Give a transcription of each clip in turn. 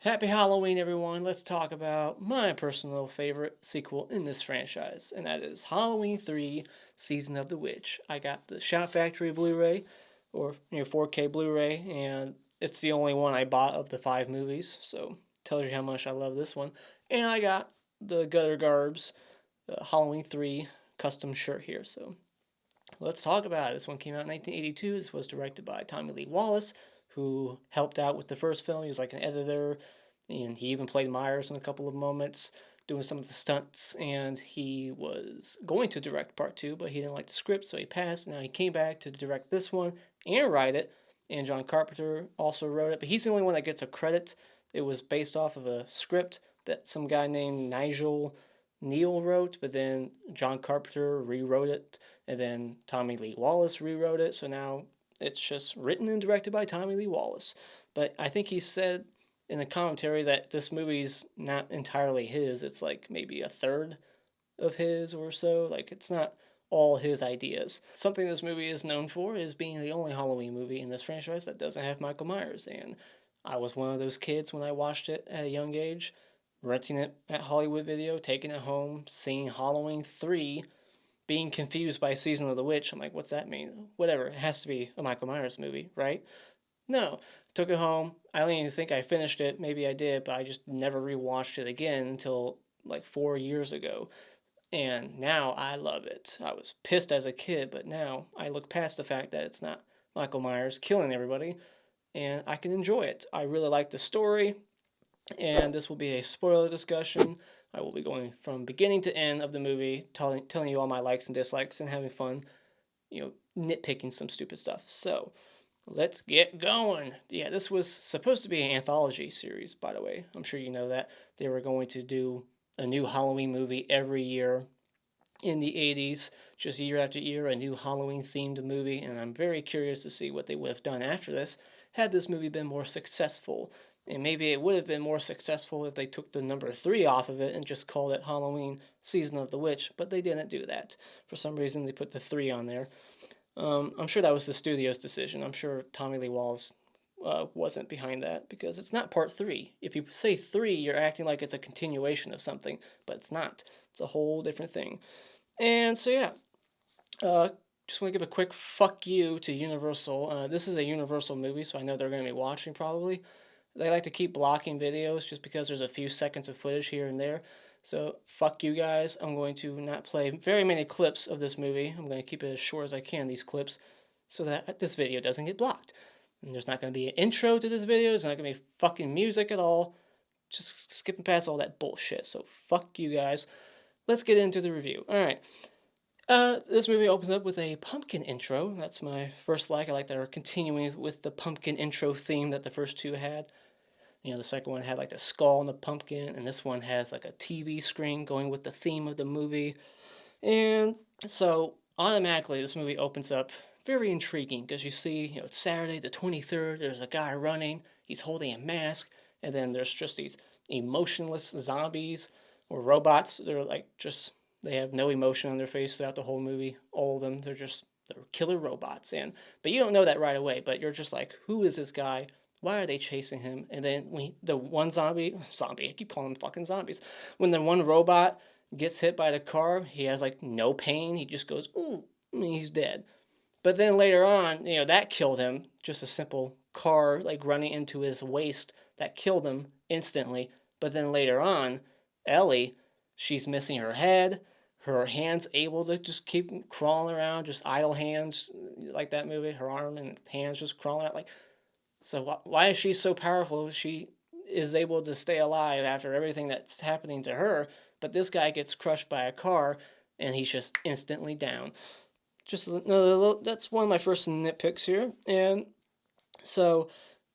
Happy Halloween, everyone. Let's talk about my personal favorite sequel in this franchise, and that is Halloween 3 Season of the Witch. I got the Shout Factory Blu ray, or 4K Blu ray, and it's the only one I bought of the five movies, so tells you how much I love this one. And I got the Gutter Garbs Halloween 3 custom shirt here, so let's talk about it. This one came out in 1982. This was directed by Tommy Lee Wallace, who helped out with the first film. He was like an editor, and he even played Myers in a couple of moments, doing some of the stunts. And he was going to direct part two, but he didn't like the script, so he passed. Now he came back to direct this one and write it. And John Carpenter also wrote it, but he's the only one that gets a credit. It was based off of a script that some guy named Nigel Neal wrote, but then John Carpenter rewrote it, and then Tommy Lee Wallace rewrote it. So now it's just written and directed by Tommy Lee Wallace. But I think he said in the commentary that this movie's not entirely his. It's like maybe a third of his or so. Like it's not all his ideas. Something this movie is known for is being the only Halloween movie in this franchise that doesn't have Michael Myers. And I was one of those kids when I watched it at a young age, renting it at Hollywood Video, taking it home, seeing Halloween 3, being confused by Season of the Witch. I'm like, what's that mean? Whatever, it has to be a Michael Myers movie, right? No. Took it home. I don't even think I finished it. Maybe I did, but I just never rewatched it again until like 4 years ago. And now I love it. I was pissed as a kid, but now I look past the fact that it's not Michael Myers killing everybody, and I can enjoy it. I really like the story, and this will be a spoiler discussion. I will be going from beginning to end of the movie, telling you all my likes and dislikes, and having fun, nitpicking some stupid stuff. So let's get going. Yeah, this was supposed to be an anthology series, by the way. I'm sure you know that. They were going to do a new Halloween movie every year in the 80s, just year after year, a new Halloween themed movie, and I'm very curious to see what they would have done after this had this movie been more successful. And maybe it would have been more successful if they took the number 3 off of it and just called it Halloween Season of the Witch, but they didn't do that. For some reason, they put the 3 on there. I'm sure that was the studio's decision. I'm sure Tommy Lee Wallace wasn't behind that because it's not part 3. If you say 3, you're acting like it's a continuation of something, but it's not. It's a whole different thing. And so, yeah, uh, just want to give a quick fuck you to Universal. This is a Universal movie, so I know they're going to be watching probably. They like to keep blocking videos just because there's a few seconds of footage here and there. So, fuck you guys. I'm going to not play very many clips of this movie. I'm going to keep it as short as I can, these clips, so that this video doesn't get blocked. And there's not going to be an intro to this video. There's not going to be fucking music at all. Just skipping past all that bullshit. So, fuck you guys. Let's get into the review. All right. This movie opens up with a pumpkin intro. That's my first like. I like that we're continuing with the pumpkin intro theme that the first two had. The second one had like the skull and the pumpkin, and this one has like a TV screen going with the theme of the movie. And so automatically, this movie opens up very intriguing because you see, it's Saturday the 23rd. There's a guy running. He's holding a mask, and then there's just these emotionless zombies or robots. They're like they have no emotion on their face throughout the whole movie. All of them, they're killer robots. But you don't know that right away. But you're just like, who is this guy? Why are they chasing him? And then the one zombie, I keep calling them fucking zombies. When the one robot gets hit by the car, he has like no pain. He just goes, ooh, and he's dead. But then later on, that killed him. Just a simple car like running into his waist that killed him instantly. But then later on, Ellie, she's missing her head. Her hands able to just keep crawling around, just idle hands, like that movie. Her arm and hands just crawling out. Like, so why is she so powerful? She is able to stay alive after everything that's happening to her, but this guy gets crushed by a car, and he's just instantly down. That's one of my first nitpicks here. And so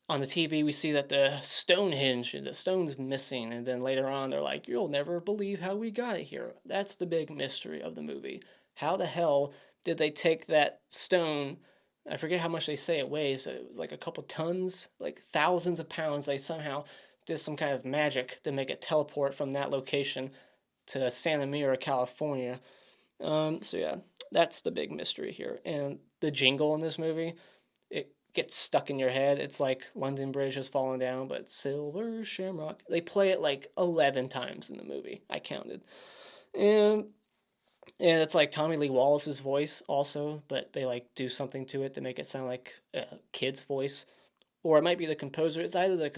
on the TV, we see that the Stonehenge, the stone's missing, and then later on, they're like, "You'll never believe how we got it here." That's the big mystery of the movie. How the hell did they take that stone? I forget how much they say it weighs. It was like a couple tons, like thousands of pounds. They somehow did some kind of magic to make it teleport from that location to Santa Mira, California. So yeah, that's the big mystery here. And the jingle in this movie, it gets stuck in your head. It's like London Bridge has fallen down, but Silver Shamrock. They play it like 11 times in the movie. I counted. And and it's like Tommy Lee Wallace's voice also, but they like do something to it to make it sound like a kid's voice, or it might be the composer. It's either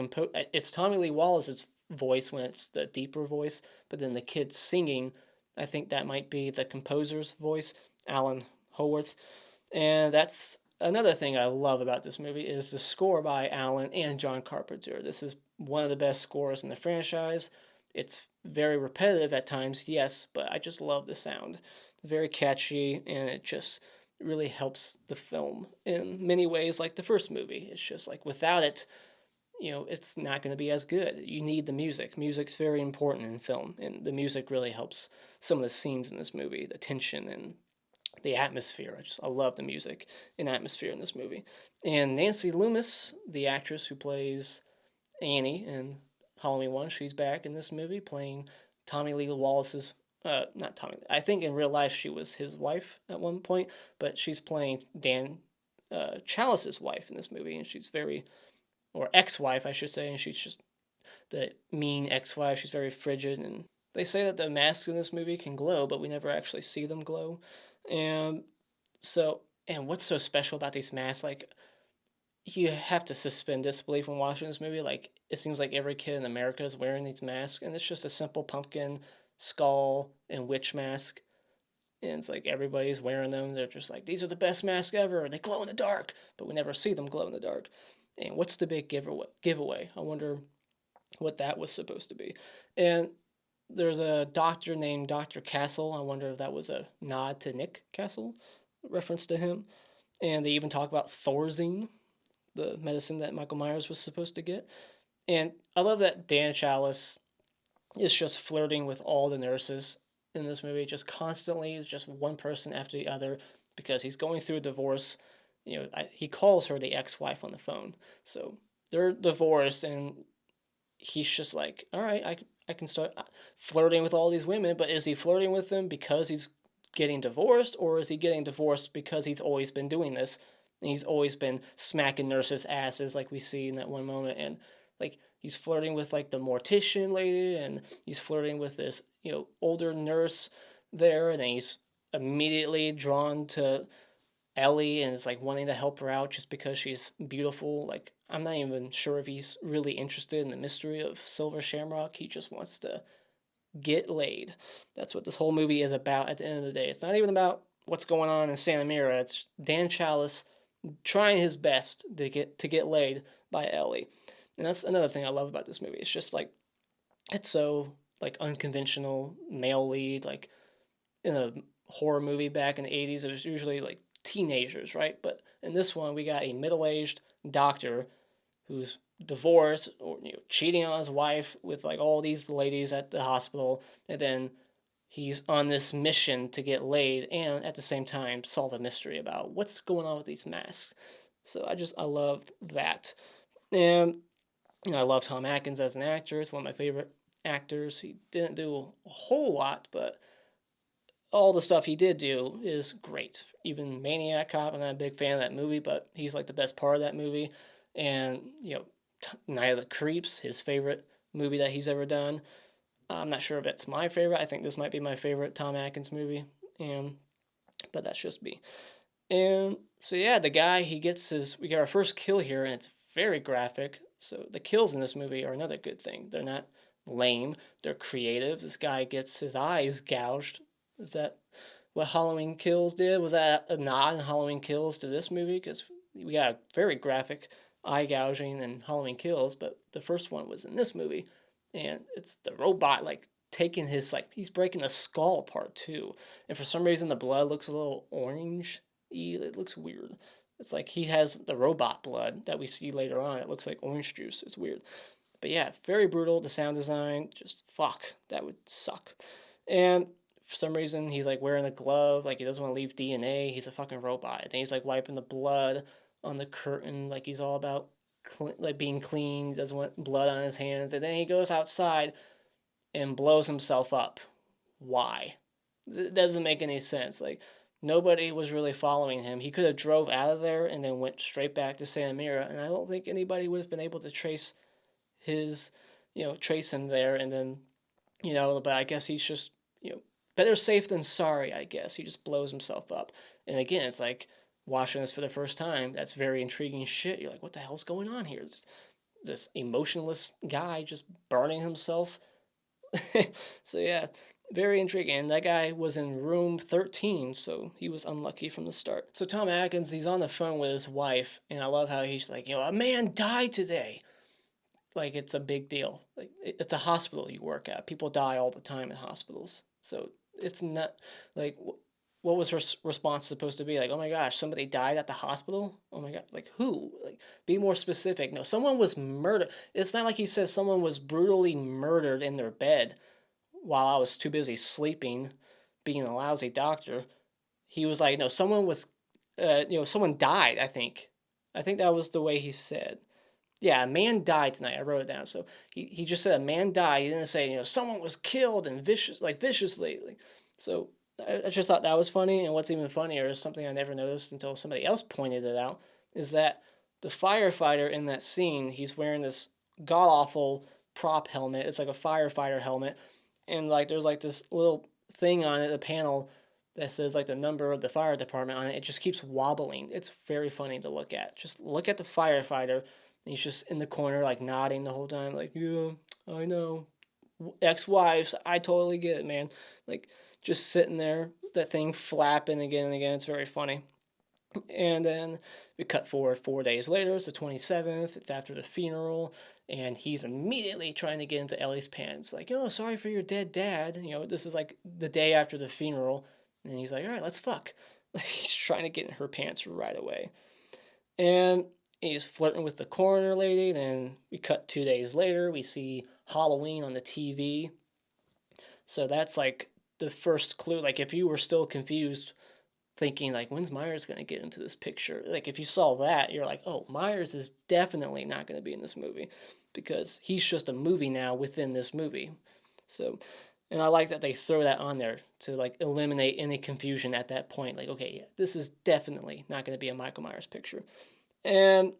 it's Tommy Lee Wallace's voice when it's the deeper voice, but then the kids singing, I think that might be the composer's voice, Alan Howarth. And that's another thing I love about this movie is the score by Alan and John Carpenter. This is one of the best scores in the franchise. It's very repetitive at times, yes, but I just love the sound. Very catchy, and it just really helps the film in many ways, like the first movie. It's just like without it, it's not going to be as good. You need the music. Music's very important in film, and the music really helps some of the scenes in this movie, the tension and the atmosphere. I love the music and atmosphere in this movie. And Nancy Loomis, the actress who plays Annie in Halloween 1, she's back in this movie playing Tommy Lee Wallace's not Tommy. I think in real life she was his wife at one point, but she's playing Dan Challis's wife in this movie, and she's very, or ex-wife, I should say, and she's just the mean ex-wife. She's very frigid, and they say that the masks in this movie can glow, but we never actually see them glow. And and what's so special about these masks? Like, you have to suspend disbelief when watching this movie. Like, it seems like every kid in America is wearing these masks, and it's just a simple pumpkin, skull, and witch mask. And it's like everybody's wearing them. They're just like, these are the best masks ever. They glow in the dark, but we never see them glow in the dark. And what's the big giveaway? I wonder what that was supposed to be. And there's a doctor named Dr. Castle. I wonder if that was a nod to Nick Castle, reference to him. And they even talk about Thorazine, the medicine that Michael Myers was supposed to get. And I love that Dan Chalice is just flirting with all the nurses in this movie, just constantly, just one person after the other, because he's going through a divorce. He calls her the ex-wife on the phone. So they're divorced, and he's just like, all right, I can start flirting with all these women, but is he flirting with them because he's getting divorced, or is he getting divorced because he's always been doing this? And he's always been smacking nurses' asses, like we see in that one moment, and like he's flirting with like the mortician lady, and he's flirting with this older nurse there, and then he's immediately drawn to Ellie and is like wanting to help her out just because she's beautiful. Like, I'm not even sure if he's really interested in the mystery of Silver Shamrock. He just wants to get laid. That's what this whole movie is about at the end of the day. It's not even about what's going on in Santa Mira. It's Dan Chalice trying his best to get laid by Ellie. And that's another thing I love about this movie. It's just like, it's so like unconventional male lead. Like in a horror movie back in the 80s, it was usually like teenagers, right? But in this one, we got a middle-aged doctor who's divorced or cheating on his wife with like all these ladies at the hospital, and then he's on this mission to get laid and at the same time solve a mystery about what's going on with these masks. So I love that. And I love Tom Atkins as an actor. It's one of my favorite actors. He didn't do a whole lot, but all the stuff he did do is great. Even Maniac Cop, I'm not a big fan of that movie, but he's like the best part of that movie. And, Night of the Creeps, his favorite movie that he's ever done. I'm not sure if it's my favorite. I think this might be my favorite Tom Atkins movie. But that's just me. And so, yeah, the guy, we get our first kill here, and it's very graphic. So the kills in this movie are another good thing. They're not lame. They're creative. This guy gets his eyes gouged. Is that what Halloween Kills did? Was that a nod in Halloween Kills to this movie? Because we got a very graphic eye gouging in Halloween Kills, but the first one was in this movie. And it's the robot, like, taking his, like, he's breaking the skull apart, too. And for some reason, the blood looks a little orange. It looks weird. It's like he has the robot blood that we see later on. It looks like orange juice. It's weird. But yeah, very brutal. The sound design, just fuck. That would suck. And for some reason, he's like wearing a glove, like he doesn't want to leave DNA. He's a fucking robot. And then he's like wiping the blood on the curtain, like he's all about like being clean. He doesn't want blood on his hands. And then he goes outside and blows himself up. Why? It doesn't make any sense. Like, Nobody was really following him. He could have drove out of there and then went straight back to Santa Mira, and I don't think anybody would have been able to trace his, trace him there. And then, but I guess he's just, better safe than sorry, I guess. He just blows himself up. And again, it's like watching this for the first time. That's very intriguing shit. You're like, what the hell's going on here? This emotionless guy just burning himself. So yeah, very intriguing. And that guy was in room 13, so he was unlucky from the start. So Tom Atkins, he's on the phone with his wife, and I love how he's like, a man died today. Like it's a big deal. Like it's a hospital you work at. People die all the time in hospitals. So it's not like what was her response supposed to be? Like, oh my gosh, somebody died at the hospital? Oh my god, like who? Like, be more specific. No, someone was murdered. It's not like he says someone was brutally murdered in their bed while I was too busy sleeping, being a lousy doctor. He was like, no, someone was, someone died. I think that was the way he said. Yeah, a man died tonight. I wrote it down. So he just said a man died. He didn't say, someone was killed and viciously. So I just thought that was funny. And what's even funnier is something I never noticed until somebody else pointed it out, is that the firefighter in that scene, he's wearing this god-awful prop helmet. It's like a firefighter helmet. And like there's like this little thing on it, a panel that says like the number of the fire department on it. It just keeps wobbling. It's very funny to look at. Just look at the firefighter. And he's just in the corner, like nodding the whole time, like, yeah, I know. Ex-wives, I totally get it, man. Like, just sitting there, that thing flapping again and again. It's very funny. And then we cut forward 4 days later. It's the 27th. It's after the funeral. And he's immediately trying to get into Ellie's pants. Like, sorry for your dead dad. This is like the day after the funeral. And he's like, all right, let's fuck. He's trying to get in her pants right away. And he's flirting with the coroner lady. Then we cut 2 days later. We see Halloween on the TV. So that's like the first clue. Like if you were still confused, thinking like, when's Myers going to get into this picture? Like if you saw that, you're like, oh, Myers is definitely not going to be in this movie because he's just a movie now within this movie. So, and I like that they throw that on there to like eliminate any confusion at that point. Like, okay, yeah, this is definitely not going to be a Michael Myers picture. And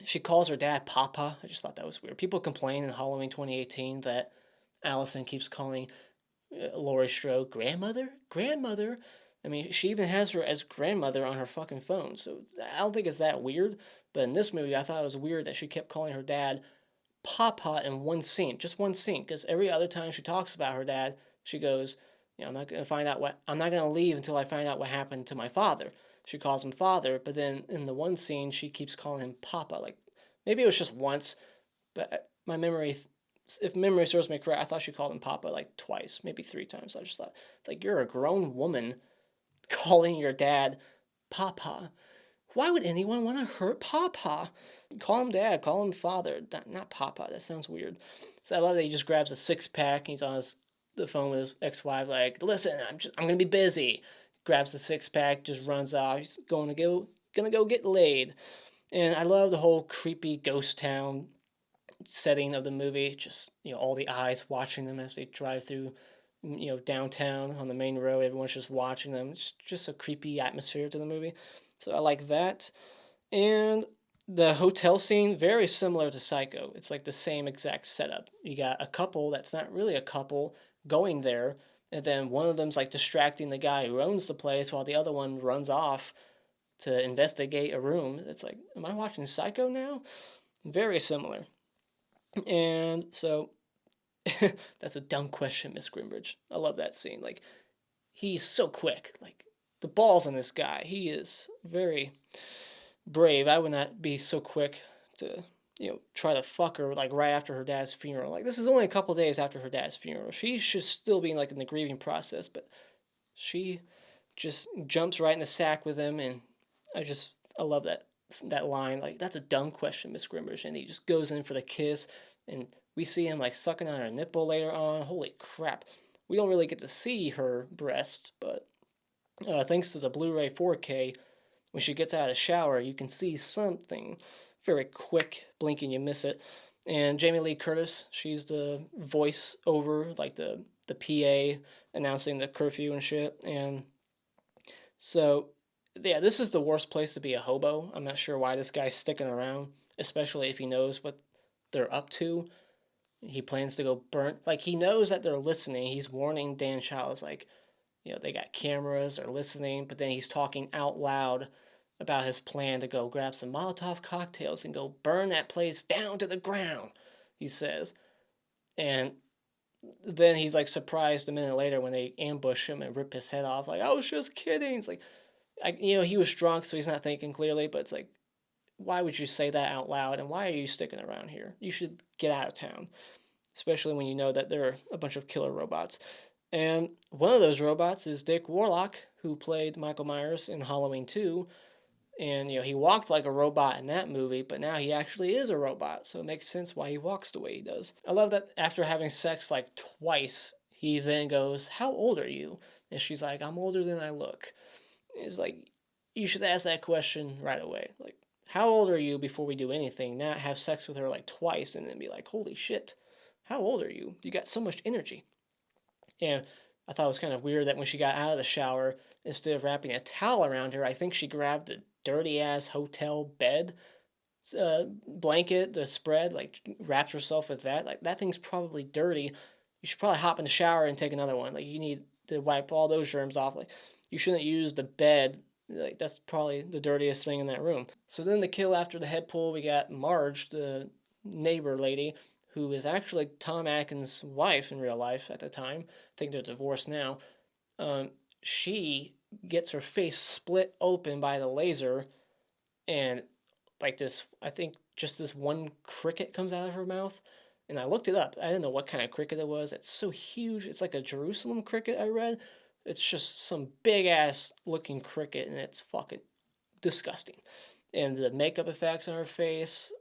she calls her dad Papa. I just thought that was weird. People complain in Halloween 2018 that Allison keeps calling Laurie Strode grandmother. I mean, she even has her as grandmother on her fucking phone. So I don't think it's that weird. But in this movie, I thought it was weird that she kept calling her dad Papa in one scene, just one scene. Because every other time she talks about her dad, she goes, I'm not gonna leave until I find out what happened to my father. She calls him father, but then in the one scene, she keeps calling him Papa. Like, maybe it was just once, but my memory, if memory serves me correct, I thought she called him Papa like twice, maybe 3 times. I just thought, like, you're a grown woman calling your dad Papa. Why would anyone want to hurt Papa? Call him dad, call him father, not Papa. That sounds weird. So I love that he just grabs a 6-pack. He's on the phone with his ex-wife, like, listen, I'm gonna be busy. Grabs the 6-pack, just runs off. He's gonna go get laid. And I love the whole creepy ghost town setting of the movie. Just all the eyes watching them as they drive through, downtown on the main road. Everyone's just watching them. It's just a creepy atmosphere to the movie. So I like that. And the hotel scene, very similar to Psycho. It's like the same exact setup. You got a couple that's not really a couple going there. And then one of them's like distracting the guy who owns the place while the other one runs off to investigate a room. It's like, am I watching Psycho now? Very similar. And so, that's a dumb question, Miss Grimbridge. I love that scene. Like, he's so quick. Like, the balls on this guy. He is very brave. I would not be so quick to try to fuck her like right after her dad's funeral. Like this is only a couple days after her dad's funeral. She should still be like in the grieving process, but she just jumps right in the sack with him, and I love that line. Like that's a dumb question, Miss Grimbridge, and he just goes in for the kiss, and we see him like sucking on her nipple later on. Holy crap! We don't really get to see her breast, but thanks to the Blu-ray 4K, when she gets out of the shower, you can see something. Very quick, blink and you miss it. And Jamie Lee Curtis, she's the voice over, like the PA announcing the curfew and shit. And So, yeah, this is the worst place to be a hobo. I'm not sure why this guy's sticking around, especially if he knows what they're up to. He plans to go burn. Like, he knows that they're listening. He's warning Dan Challis, like, they got cameras, they're listening, but then he's talking out loud about his plan to go grab some Molotov cocktails and go burn that place down to the ground, he says. And then he's like surprised a minute later when they ambush him and rip his head off. Like, I was just kidding. It's like, he was drunk, so he's not thinking clearly, but it's like, why would you say that out loud? And why are you sticking around here? You should get out of town, especially when you know that there are a bunch of killer robots. And one of those robots is Dick Warlock, who played Michael Myers in Halloween 2. And, he walked like a robot in that movie, but now he actually is a robot, so it makes sense why he walks the way he does. I love that after having sex like twice, he then goes, "How old are you?" And she's like, "I'm older than I look." It's like, you should ask that question right away. Like, how old are you before we do anything? Not have sex with her like twice and then be like, holy shit, how old are you? You got so much energy. And I thought it was kind of weird that when she got out of the shower, instead of wrapping a towel around her, I think she grabbed the dirty ass hotel bed blanket, the spread, like wrapped herself with that. Like, that thing's probably dirty. You should probably hop in the shower and take another one. Like, you need to wipe all those germs off. Like, you shouldn't use the bed. Like, that's probably the dirtiest thing in that room. So then the kill after the head pull, we got Marge, the neighbor lady, who is actually Tom Atkins' wife in real life at the time. I think they're divorced now. She gets her face split open by the laser, and like this, I think just this one cricket comes out of her mouth. And I looked it up. I didn't know what kind of cricket it was. It's so huge. It's like a Jerusalem cricket, I read. It's just some big ass looking cricket, and it's fucking disgusting. And the makeup effects on her face,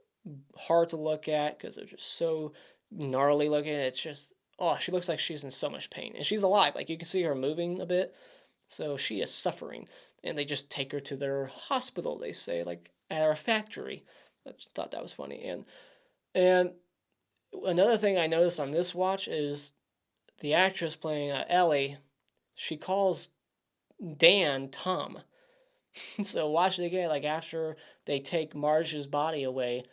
hard to look at because they're just so gnarly looking. It's just, oh, she looks like she's in so much pain. And she's alive. Like, you can see her moving a bit. So she is suffering. And they just take her to their hospital, they say, like at our factory. I just thought that was funny. And another thing I noticed on this watch is the actress playing Ellie, she calls Dan Tom. So watch it again. Like, after they take Marge's body away,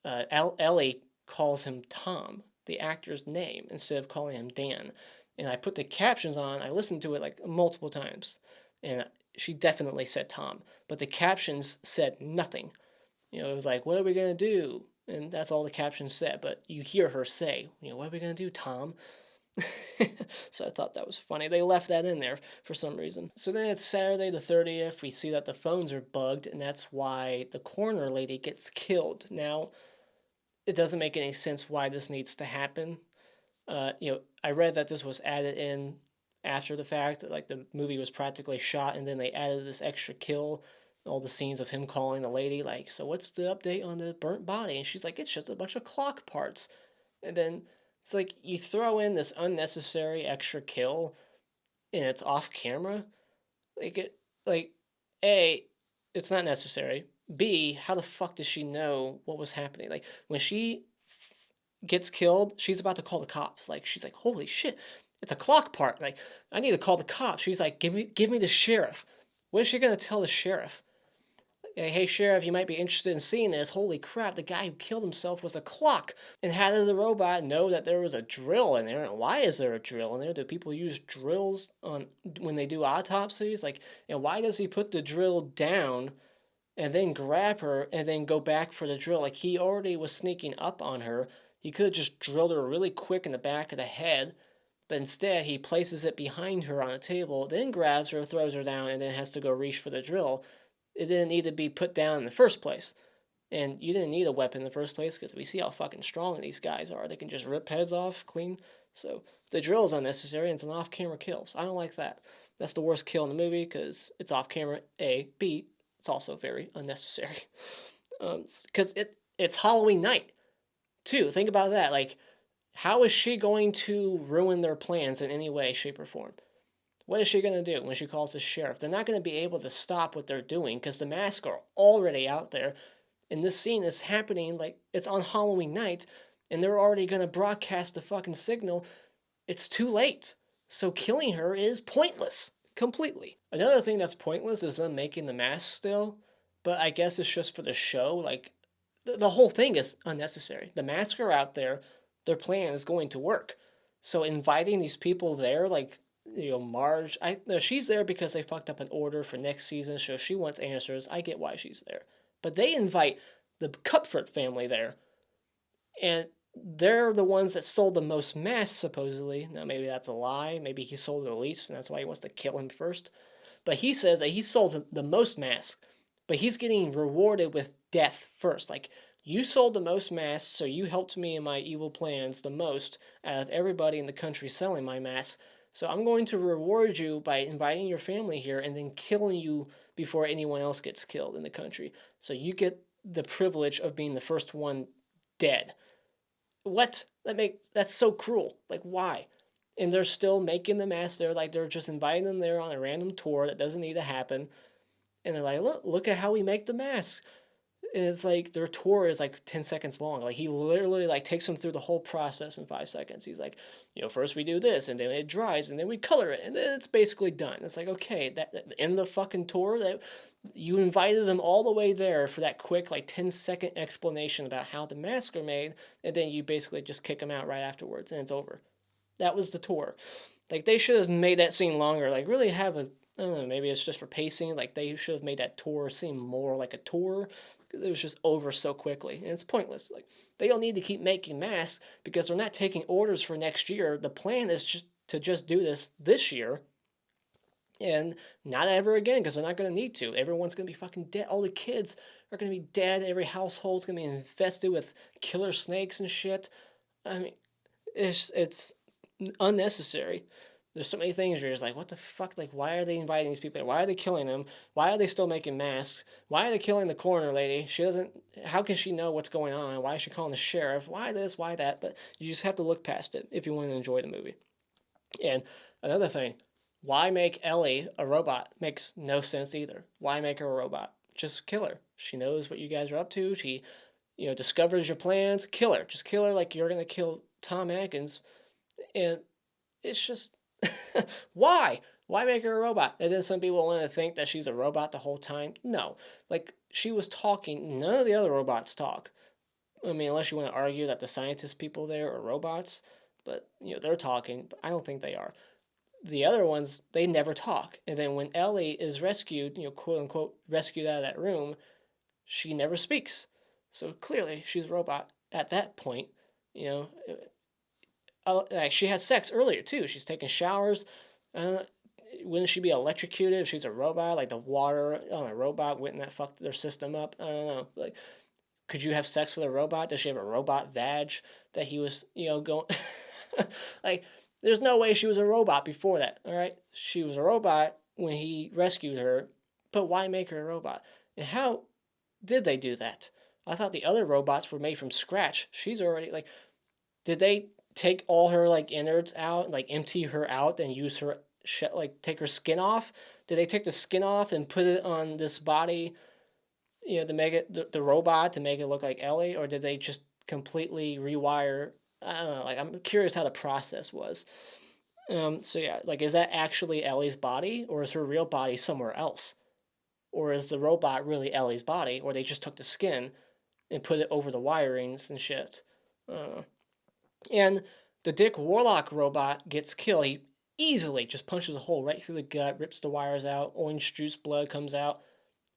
Ellie calls him Tom, the actor's name, instead of calling him Dan. And I put the captions on. I listened to it like multiple times, and she definitely said Tom, but the captions said nothing. It was like, "What are we gonna do?" And that's all the captions said. But you hear her say, "What are we gonna do, Tom?" So I thought that was funny. They left that in there for some reason. So then it's Saturday the 30th. We see that the phones are bugged, and that's why the coroner lady gets killed. Now, it doesn't make any sense why this needs to happen. I read that this was added in after the fact. Like, the movie was practically shot, and then they added this extra kill, all the scenes of him calling the lady, like, "So what's the update on the burnt body?" And she's like, "It's just a bunch of clock parts." And then it's like, you throw in this unnecessary extra kill, and it's off camera. Like, A, it's not necessary. B, how the fuck does she know what was happening? Like, when she gets killed, she's about to call the cops. Like, she's like, "Holy shit, it's a clock part. Like, I need to call the cops." She's like, give me the sheriff." What is she gonna tell the sheriff? "Hey, sheriff, you might be interested in seeing this. Holy crap, the guy who killed himself with a clock." And how did the robot know that there was a drill in there? And why is there a drill in there? Do people use drills on when they do autopsies? Like, and why does he put the drill down and then grab her and then go back for the drill? Like, he already was sneaking up on her. He could have just drilled her really quick in the back of the head, but instead he places it behind her on a table, then grabs her, throws her down, and then has to go reach for the drill. It didn't need to be put down in the first place. And you didn't need a weapon in the first place, because we see how fucking strong these guys are. They can just rip heads off clean. So the drill is unnecessary, and it's an off-camera kill. So I don't like that. That's the worst kill in the movie, because it's off-camera, A. B, it's also very unnecessary. Because it's Halloween night, too. Think about that. Like, how is she going to ruin their plans in any way, shape, or form? What is she going to do when she calls the sheriff? They're not going to be able to stop what they're doing because the masks are already out there. And this scene is happening, like, it's on Halloween night, and they're already going to broadcast the fucking signal. It's too late. So killing her is pointless. completely. Another thing that's pointless is them making the mask still, but I guess it's just for the show. Like, the whole thing is unnecessary. The masks are out there, their plan is going to work. So inviting these people there, like, Marge, no, she's there because they fucked up an order for next season, so she wants answers. I get why she's there. But they invite the Cupford family there, and they're the ones that sold the most masks, supposedly. Now, maybe that's a lie. Maybe he sold the least, and that's why he wants to kill him first. But he says that he sold the most masks, but he's getting rewarded with death first. Like, you sold the most masks, so you helped me in my evil plans the most out of everybody in the country selling my masks. So I'm going to reward you by inviting your family here and then killing you before anyone else gets killed in the country. So you get the privilege of being the first one dead. What? That's so cruel. Like, why? And they're still making the masks. They're just inviting them there on a random tour that doesn't need to happen. And they're like, look at how we make the mask. And it's like their tour is like 10 seconds long. Like, he literally like takes them through the whole process in 5 seconds. He's like, first we do this, and then it dries, and then we color it, and then it's basically done. It's like, okay, that in the fucking tour that you invited them all the way there for that quick like 10-second explanation about how the masks are made, and then you basically just kick them out right afterwards, and it's over. That was the tour. Like, they should have made that scene longer. Like, really have a, I don't know, maybe it's just for pacing. Like, they should have made that tour seem more like a tour. It was just over so quickly, and it's pointless. Like, they don't need to keep making masks because they're not taking orders for next year. The plan is just to do this year, and not ever again, because they're not going to need to. Everyone's going to be fucking dead. All the kids are going to be dead. Every household's going to be infested with killer snakes and shit. I mean, it's unnecessary. There's so many things where you're just like, what the fuck? Like, why are they inviting these people? Why are they killing them? Why are they still making masks? Why are they killing the coroner lady? She doesn't. How can she know what's going on? Why is she calling the sheriff? Why this? Why that? But you just have to look past it if you want to enjoy the movie. And another thing, why make Ellie a robot? Makes no sense either. Why make her a robot? Just kill her. She knows what you guys are up to. She, discovers your plans. Kill her. Just kill her like you're gonna kill Tom Atkins. And it's just why? Why make her a robot? And then some people want to think that she's a robot the whole time. No. Like, she was talking. None of the other robots talk. I mean, unless you want to argue that the scientist people there are robots. But, they're talking. But I don't think they are. The other ones, they never talk. And then when Ellie is rescued, quote unquote, rescued out of that room, she never speaks. So clearly, she's a robot at that point. She had sex earlier too. She's taking showers. Wouldn't she be electrocuted if she's a robot? Like, the water on a robot wouldn't that fuck their system up? I don't know. Like, could you have sex with a robot? Does she have a robot vag that he was going? Like, there's no way she was a robot before that. All right, she was a robot when he rescued her, but why make her a robot? And how did they do that? I thought the other robots were made from scratch. She's already like, did they take all her like innards out, like empty her out, and use her like take her skin off? Did they take the skin off and put it on this body, to make it the robot to make it look like Ellie, or did they just completely rewire? I don't know. Like, I'm curious how the process was. So yeah, like, is that actually Ellie's body, or is her real body somewhere else, or is the robot really Ellie's body, or they just took the skin and put it over the wirings and shit? And the Dick Warlock robot gets killed. He easily just punches a hole right through the gut, rips the wires out, orange juice blood comes out.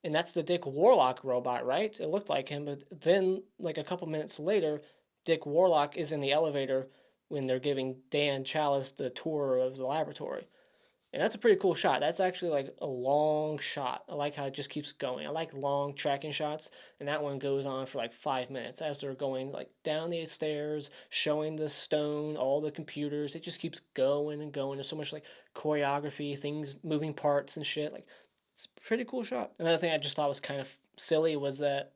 And that's the Dick Warlock robot, right? It looked like him, but then, like, a couple minutes later, Dick Warlock is in the elevator when they're giving Dan Challis the tour of the laboratory. And that's a pretty cool shot. That's actually like a long shot. I like how it just keeps going. I like long tracking shots, and that one goes on for like 5 minutes as they're going like down the stairs, showing the stone, all the computers. It just keeps going and going. There's so much like choreography, things, moving parts and shit. Like, it's a pretty cool shot. Another thing I just thought was kind of silly was that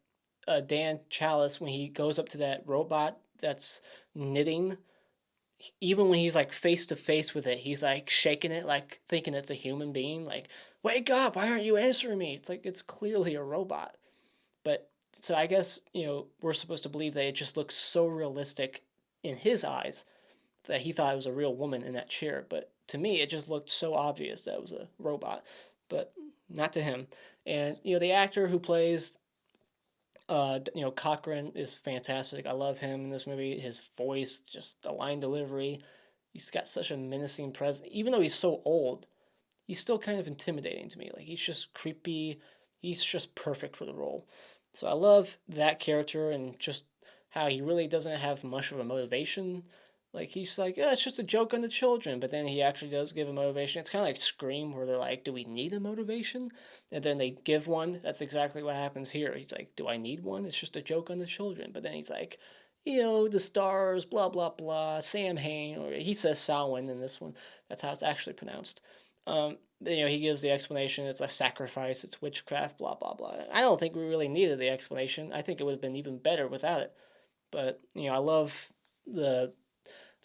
Dan Challis, when he goes up to that robot that's knitting, even when he's like face to face with it, he's like shaking it, like thinking it's a human being. Like, wake up! Why aren't you answering me? It's like, it's clearly a robot. But so I guess, we're supposed to believe that it just looks so realistic in his eyes that he thought it was a real woman in that chair. But to me, it just looked so obvious that it was a robot, but not to him. And the actor who plays Cochran is fantastic. I love him in this movie. His voice, just the line delivery. He's got such a menacing presence. Even though he's so old, he's still kind of intimidating to me. Like, he's just creepy. He's just perfect for the role. So I love that character and just how he really doesn't have much of a motivation. Like, he's like, yeah, it's just a joke on the children. But then he actually does give a motivation. It's kind of like Scream, where they're like, do we need a motivation? And then they give one. That's exactly what happens here. He's like, do I need one? It's just a joke on the children. But then he's like, the stars, blah, blah, blah, Sam Hain, or he says Samhain in this one. That's how it's actually pronounced. He gives the explanation. It's a sacrifice. It's witchcraft. Blah blah blah. I don't think we really needed the explanation. I think it would have been even better without it. But I love the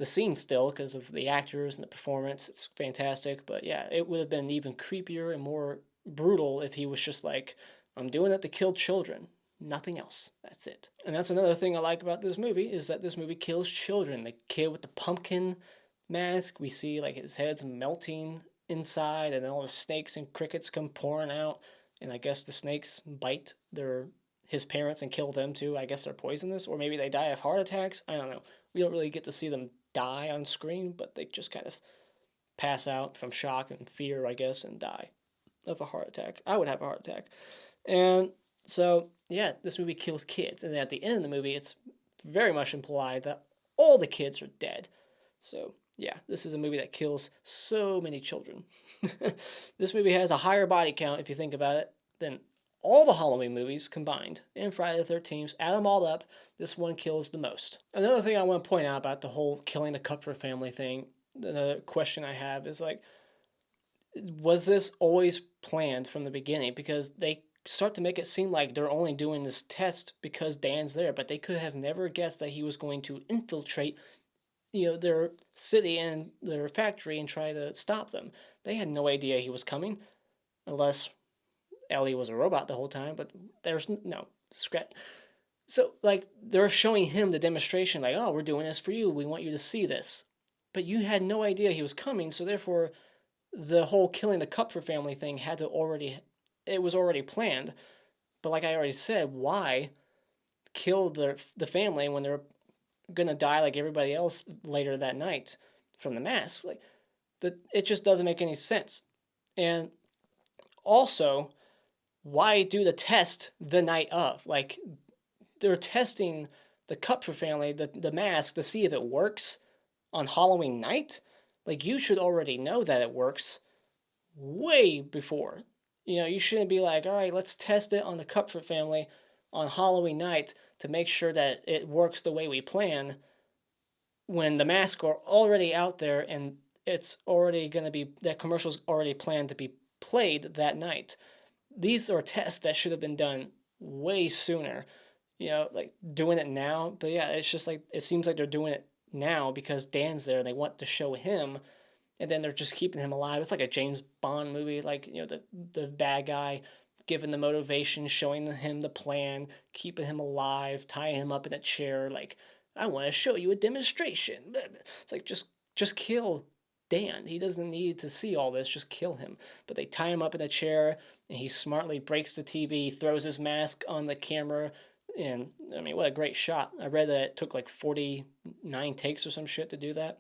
scene still because of the actors and the performance. It's fantastic. But yeah, it would have been even creepier and more brutal if he was just like, I'm doing it to kill children. Nothing else. That's it. And that's another thing I like about this movie is that this movie kills children. The kid with the pumpkin mask, we see like his head's melting inside, and then all the snakes and crickets come pouring out, and I guess the snakes bite his parents and kill them too. I guess they're poisonous, or maybe they die of heart attacks. I don't know. We don't really get to see them die on screen, but they just kind of pass out from shock and fear, I guess, and die of a heart attack. I would have a heart attack. And so, yeah, this movie kills kids. And then at the end of the movie, it's very much implied that all the kids are dead. So, yeah, this is a movie that kills so many children. This movie has a higher body count, if you think about it, than all the Halloween movies combined. And Friday the 13th, add them all up, this one kills the most. Another thing I want to point out about the whole killing the Cochran family thing, another question I have is like, was this always planned from the beginning? Because they start to make it seem like they're only doing this test because Dan's there, but they could have never guessed that he was going to infiltrate their city and their factory and try to stop them. They had no idea he was coming, unless Ellie was a robot the whole time, but there's no scratch. So, like, they're showing him the demonstration, like, oh, we're doing this for you. We want you to see this. But you had no idea he was coming, so therefore, the whole killing the Kupfer family thing it was already planned. But like I already said, why kill the family when they're gonna die like everybody else later that night from the mask? Like, it just doesn't make any sense. And also, why do the test the night of? Like, they're testing the Kupfer family, the mask, to see if it works on Halloween night. Like, you should already know that it works way before. You shouldn't be like, all right, let's test it on the Kupfer family on Halloween night to make sure that it works the way we plan, when the masks are already out there and it's already going to be, that commercial's already planned to be played that night. These are tests that should have been done way sooner, like doing it now. But yeah, it's just like, it seems like they're doing it now because Dan's there and they want to show him, and then they're just keeping him alive. It's like a James Bond movie, like, the bad guy giving the motivation, showing him the plan, keeping him alive, tying him up in a chair, like, I want to show you a demonstration. It's like, just kill Dan. He doesn't need to see all this, just kill him. But they tie him up in a chair, and he smartly breaks the TV, throws his mask on the camera, and, I mean, what a great shot. I read that it took like 49 takes or some shit to do that.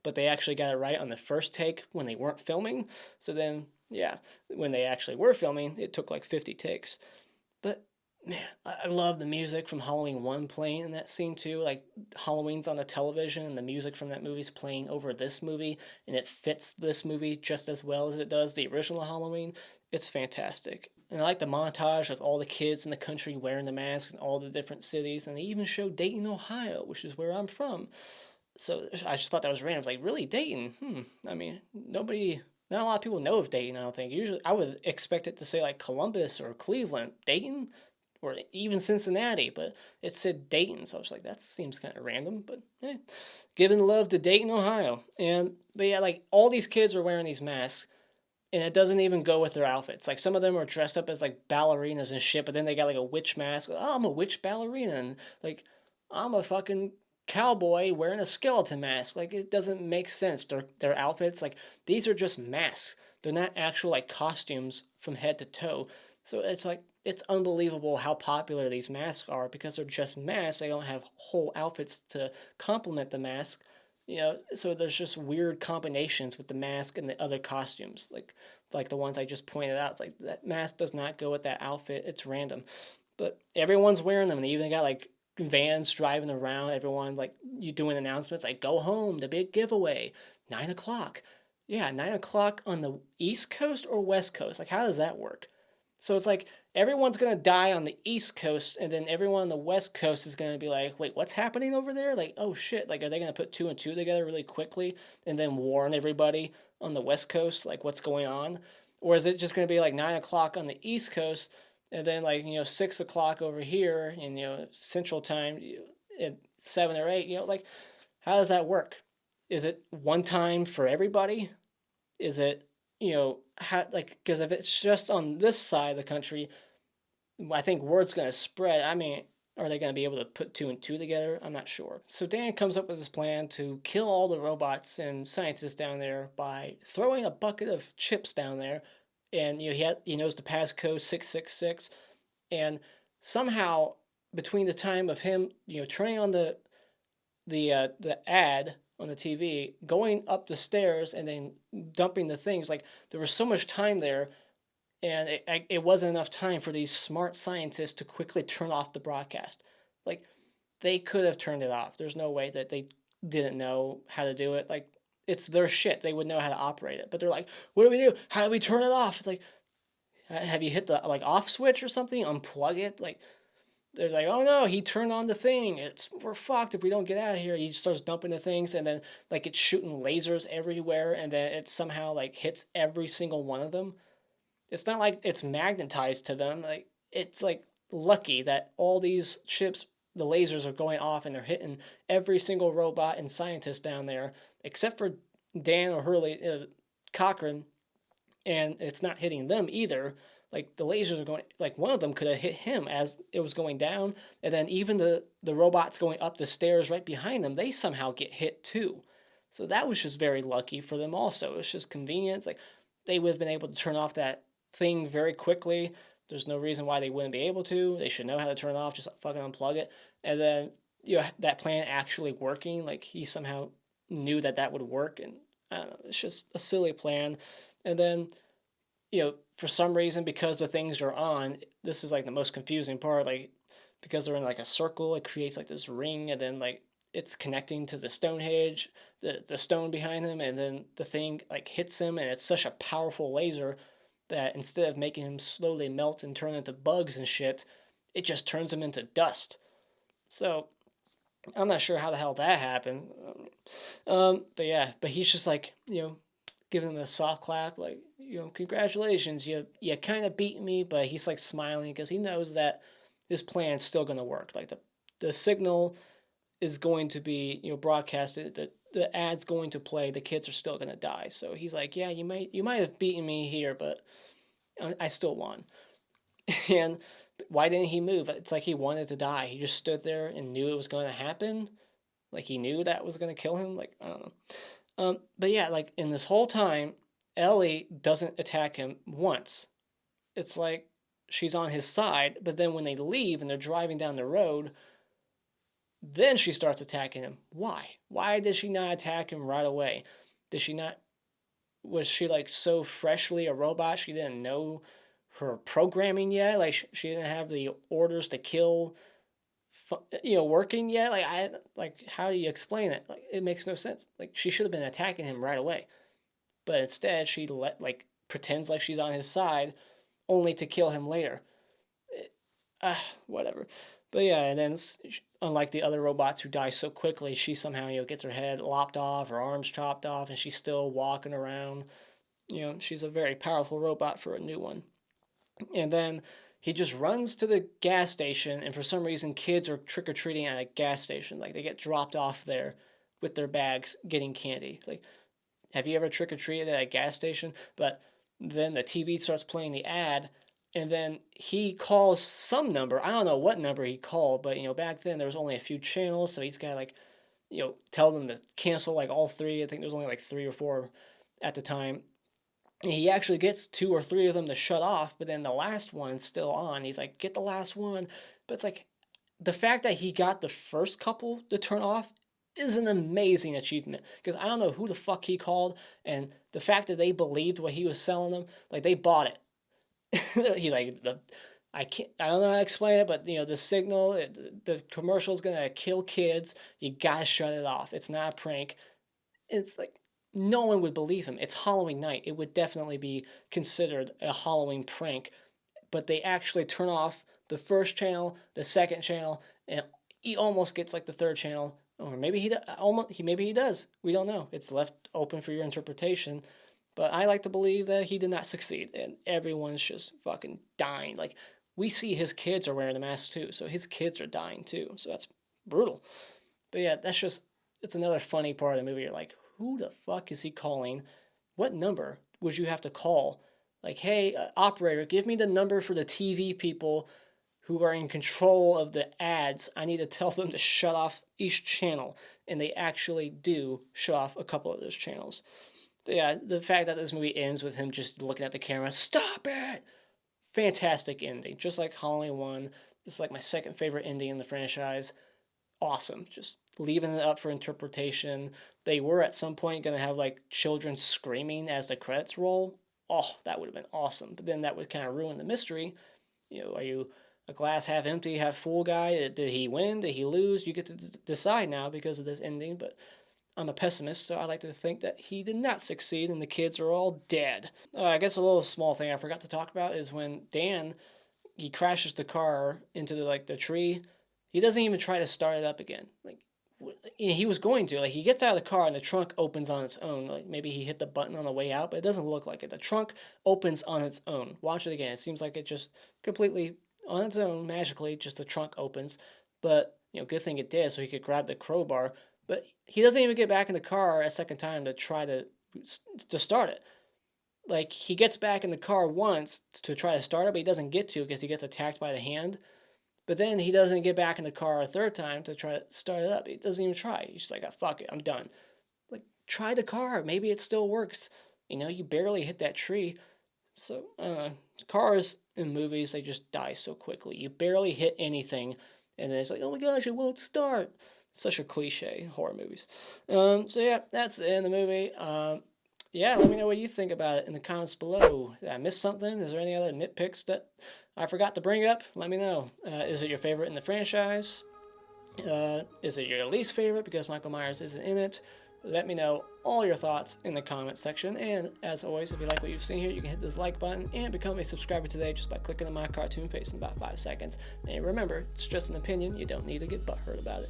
But they actually got it right on the first take when they weren't filming. So then, yeah, when they actually were filming, it took like 50 takes. But, man, I love the music from Halloween 1 playing in that scene too. Like, Halloween's on the television, and the music from that movie's playing over this movie, and it fits this movie just as well as it does the original Halloween. It's fantastic. And I like the montage of all the kids in the country wearing the mask in all the different cities, and they even show Dayton, Ohio, which is where I'm from. So I just thought that was random. It's like, really, Dayton? I mean, not a lot of people know of Dayton, I don't think. Usually, I would expect it to say, like, Columbus or Cleveland. Dayton? Or even Cincinnati, but it said Dayton, so I was like, that seems kind of random, but hey. Giving love to Dayton, Ohio. But yeah, like, all these kids are wearing these masks, and it doesn't even go with their outfits. Like, some of them are dressed up as, like, ballerinas and shit, but then they got, like, a witch mask. Oh, I'm a witch ballerina, and, like, I'm a fucking cowboy wearing a skeleton mask. Like, it doesn't make sense. Their outfits, like, these are just masks. They're not actual like costumes from head to toe. So it's like it's unbelievable how popular these masks are because they're just masks. They don't have whole outfits to complement the mask. So there's just weird combinations with the mask and the other costumes, like the ones I just pointed out. It's like that mask does not go with that outfit. It's random, but everyone's wearing them. And they even got like vans driving around. Everyone like you doing announcements like "Go home, the big giveaway, 9 o'clock." Yeah, 9 o'clock on the East Coast or West Coast. Like, how does that work? So it's like everyone's gonna die on the East Coast, and then everyone on the West Coast is gonna be like, "Wait, what's happening over there?" Like, "Oh shit!" Like, are they gonna put two and two together really quickly and then warn everybody on the West Coast like what's going on, or is it just gonna be like 9 o'clock on the East Coast, and then like 6 o'clock over here in Central Time, at 7 or 8? Like, how does that work? Is it one time for everybody? Is it like, because if it's just on this side of the country, I think word's going to spread. I mean, are they going to be able to put two and two together? I'm not sure. So Dan comes up with this plan to kill all the robots and scientists down there by throwing a bucket of chips down there, and he knows the passcode 666, and somehow between the time of him turning on the ad on the TV, going up the stairs, and then dumping the things. Like, there was so much time there, and it wasn't enough time for these smart scientists to quickly turn off the broadcast. Like, they could have turned it off. There's no way that they didn't know how to do it. Like, it's their shit. They would know how to operate it. But they're like, what do we do? How do we turn it off? It's like, have you hit the like off switch or something? Unplug it? Like, they're like, oh no, he turned on the thing. We're fucked if we don't get out of here. He starts dumping the things, and then like it's shooting lasers everywhere, and then it somehow like hits every single one of them. It's not like it's magnetized to them. Like, it's like lucky that all these chips, the lasers are going off and they're hitting every single robot and scientist down there, except for Dan or Hurley, Cochran, and it's not hitting them either. Like, the lasers are going, like one of them could have hit him as it was going down, and then even the robots going up the stairs right behind them, they somehow get hit too. So that was just very lucky for them also. It's just convenience. Like, they would have been able to turn off that thing very quickly. There's no reason why they wouldn't be able to. They should know how to turn it off. Just fucking unplug it. And then that plan actually working. Like, he somehow knew that would work, and I don't know. It's just a silly plan. And then for some reason, because the things are on, this is like the most confusing part. Like, because they're in like a circle, it creates like this ring, and then like it's connecting to the Stonehenge, the stone behind him, and then the thing like hits him, and it's such a powerful laser that instead of making him slowly melt and turn into bugs and shit, it just turns him into dust. So I'm not sure how the hell that happened. But yeah, but he's just like, giving him a soft clap, like, congratulations, you kind of beat me, but he's like smiling because he knows that his plan's still going to work. Like, the signal is going to be broadcasted, the ad's going to play, the kids are still going to die. So he's like, yeah, you might have beaten me here, but I still won. And why didn't he move? It's like he wanted to die. He just stood there and knew it was going to happen. Like, he knew that was going to kill him. Like, I don't know. But yeah, like, in this whole time, Ellie doesn't attack him once. It's like she's on his side, but then when they leave and they're driving down the road, then she starts attacking him. Why? Why did she not attack him right away? Did she not? Was she like so freshly a robot she didn't know her programming yet? Like, she didn't have the orders to kill working yet? Like, how do you explain it? Like, it makes no sense. Like, she should have been attacking him right away, but instead she pretends like she's on his side, only to kill him later. Whatever. But yeah, and then unlike the other robots who die so quickly, she somehow gets her head lopped off, her arms chopped off, and she's still walking around. She's a very powerful robot for a new one. And then he just runs to the gas station, and for some reason, kids are trick-or-treating at a gas station. Like, they get dropped off there with their bags getting candy. Like, have you ever trick-or-treated at a gas station? But then the TV starts playing the ad, and then he calls some number. I don't know what number he called, but, back then there was only a few channels, so he's got, like, tell them to cancel like all three. I think there's only like 3 or 4 at the time. And he actually gets 2 or 3 of them to shut off, but then the last one's still on. He's like, get the last one. But it's like, the fact that he got the first couple to turn off is an amazing achievement. Because I don't know who the fuck he called, and the fact that they believed what he was selling them, like they bought it. He's like, I don't know how to explain it, but the signal, the commercial's gonna kill kids. You gotta shut it off. It's not a prank. It's like, no one would believe him. It's Halloween night. It would definitely be considered a Halloween prank. But they actually turn off the first channel, the second channel, and he almost gets like the third channel, or maybe maybe he does. We don't know. It's left open for your interpretation. But I like to believe that he did not succeed, and everyone's just fucking dying. Like, we see his kids are wearing the mask too, so his kids are dying too. So that's brutal. But yeah, it's another funny part of the movie. You're like, who the fuck is he calling? What number would you have to call? Like, hey, operator, give me the number for the TV people who are in control of the ads. I need to tell them to shut off each channel. And they actually do shut off a couple of those channels. But yeah, the fact that this movie ends with him just looking at the camera, stop it! Fantastic ending. Just like Halloween 1. This is like my second favorite ending in the franchise. Awesome. Just leaving it up for interpretation. They were at some point going to have like children screaming as the credits roll. Oh, that would have been awesome. But then that would kind of ruin the mystery. Are you a glass half empty, half full guy? Did he win? Did he lose? You get to decide now because of this ending. But I'm a pessimist, so I like to think that he did not succeed and the kids are all dead. I guess a little small thing I forgot to talk about is when Dan, he crashes the car into the tree. He doesn't even try to start it up again. Like, he was going to. Like, he gets out of the car and the trunk opens on its own. Like, maybe he hit the button on the way out, but it doesn't look like it. The trunk opens on its own. Watch it again. It seems like it just completely on its own, magically, just the trunk opens. But, good thing it did, so he could grab the crowbar. But he doesn't even get back in the car a second time to try to start it. Like, he gets back in the car once to try to start it, but he doesn't get to because he gets attacked by the hand. But then he doesn't get back in the car a third time to try to start it up. He doesn't even try. He's just like, oh, fuck it, I'm done. Like, try the car. Maybe it still works. You barely hit that tree. So, cars in movies, they just die so quickly. You barely hit anything, and then it's like, oh my gosh, it won't start. Such a cliche in horror movies. So yeah, that's the end of the movie. Yeah, let me know what you think about it in the comments below. Did I miss something? Is there any other nitpicks that I forgot to bring up? Let me know. Is it your favorite in the franchise? Is it your least favorite because Michael Myers isn't in it? Let me know all your thoughts in the comments section. And as always, if you like what you've seen here, you can hit this like button and become a subscriber today just by clicking on my cartoon face in about 5 seconds. And remember, it's just an opinion. You don't need to get butthurt about it.